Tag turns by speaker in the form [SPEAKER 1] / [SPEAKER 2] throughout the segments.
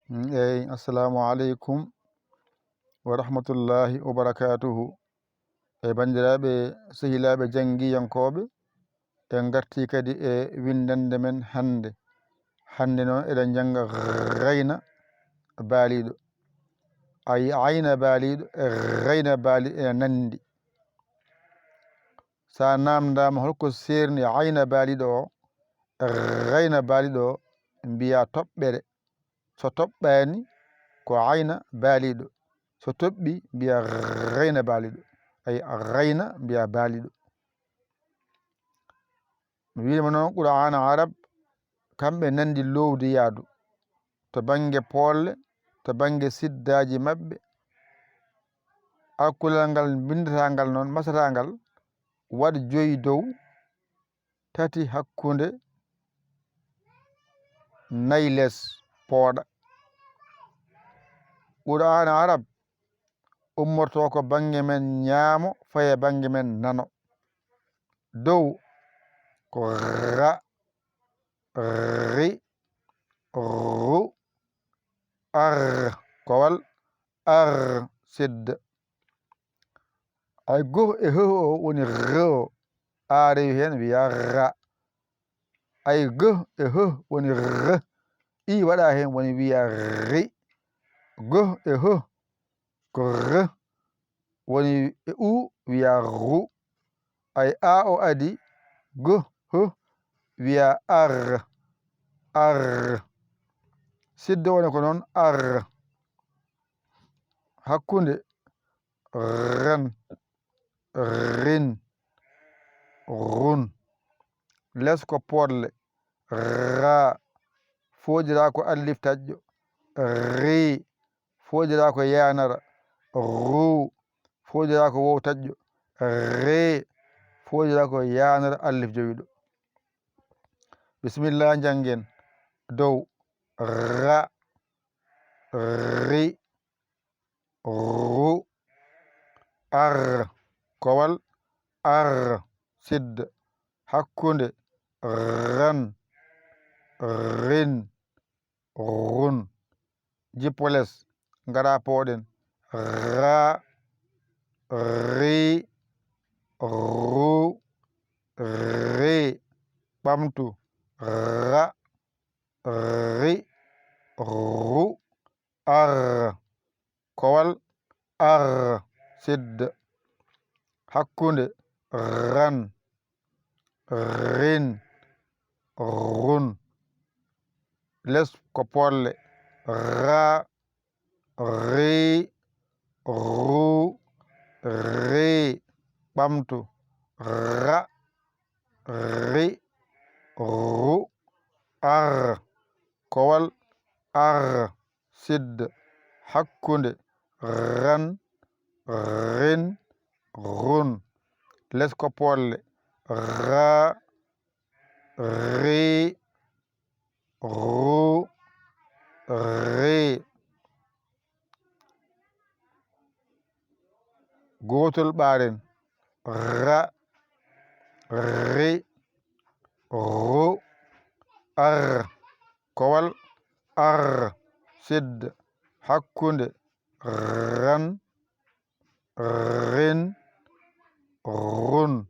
[SPEAKER 1] Assalamu alaikum wa rahmatullahi wa barakatuhu. Bandiraɓe sehilaɓe janggiyankoɓe, en garti kadi e windande men hande. Hande noon eɗen janga gayna baaliɗo. Ayi ayna baaliɗo e gayna baaliɗo ene nandi. Sa namdama holko serni ayna baaliɗo o e gayna baaliɗo o mbiya toɓɓere. So toɓɓani ko ayna baaliɗo, so toɓɓi mbiya gayna baaliɗo. Ay gayna mbiya baaliɗo. Mi wiima noon qur'ana arab kamɓe nandi lowdi yaadu to bange polle, to bange siddaji maɓɓe. Alkulal ngal bindatangal noon masatangal waɗ 5 dow 3 hakkunde 4 less pooɗa. Qur'ana arab ummorto ko bange men ñaamo faye bange men nano. Dow ko ra, ri, ru, ar, kowal ar sidda. Ay goh e hoh o woni re o, a rewi hen wiya ra. Ay goh e hoh woni r, i waɗa hen woni wiya ri. Goh e hoh ko r, woni e u wiya ru. Ay a o adi goh hoh wiya ar, ar. Sidda woni ko noon ar. Hakkunde ran, rin, run. Les ko polle ra foodira ko allif taƴƴo, ri foodira ko yanara, ru foodira ko wow taƴƴo, re foodira ko yanara allif jowiɗo. Bisimillah jangen. Dow ra, ri, ru, ar, kowal ar sidda. Hakkunde ran, rin, run. Jippo les ngara pooɗen ra, ri, ru, re. Ɓamtu ra, ri, ru, ar, kowal ar sidda. Hakkunde ran, rin, run. Les ko polle ra, ri, ru, re. Ɓamtu ra, ri, ru, ar, kowal ar sidda. Hakkunde ran, rin, run. Les ko polle ra, ri, ru, re. Gotol ɓaren ra, ri, ru, ar, kowal ar sidda. Hakkunde ran, rin, run.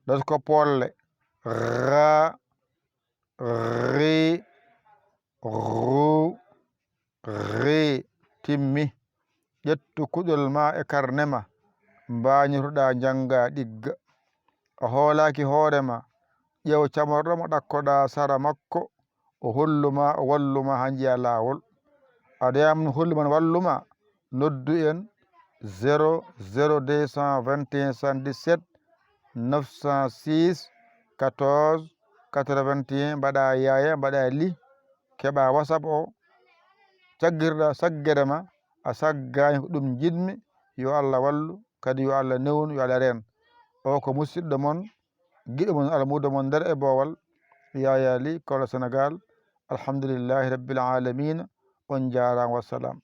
[SPEAKER 1] Les ko polle ra, ri, ru, re. Timmi. Ƴettu kuɗol ma e karnema mbañotoɗa janga ɗigga. A hoolaki hoorema ƴeew camorɗo mo ɗakkoɗa sara makko o holluma o walluma ha jiya lawol. Aɗa yamno holluma no walluma noddu en 00221 77 906 14 81 mbaɗa yaya mbaɗa li keɓa whatsapp o caggirɗa saggere ma a saggani ko ɗum jiɗmi. Yo Allah wallu kadi yo Allah newnu yo Allah reen. O ko musidɗo mon giɗo mon almudo mon nder e bowal Yaya li kono Sénégal. Alhamdulillahi rabbil alamina. On jarama, wassalam.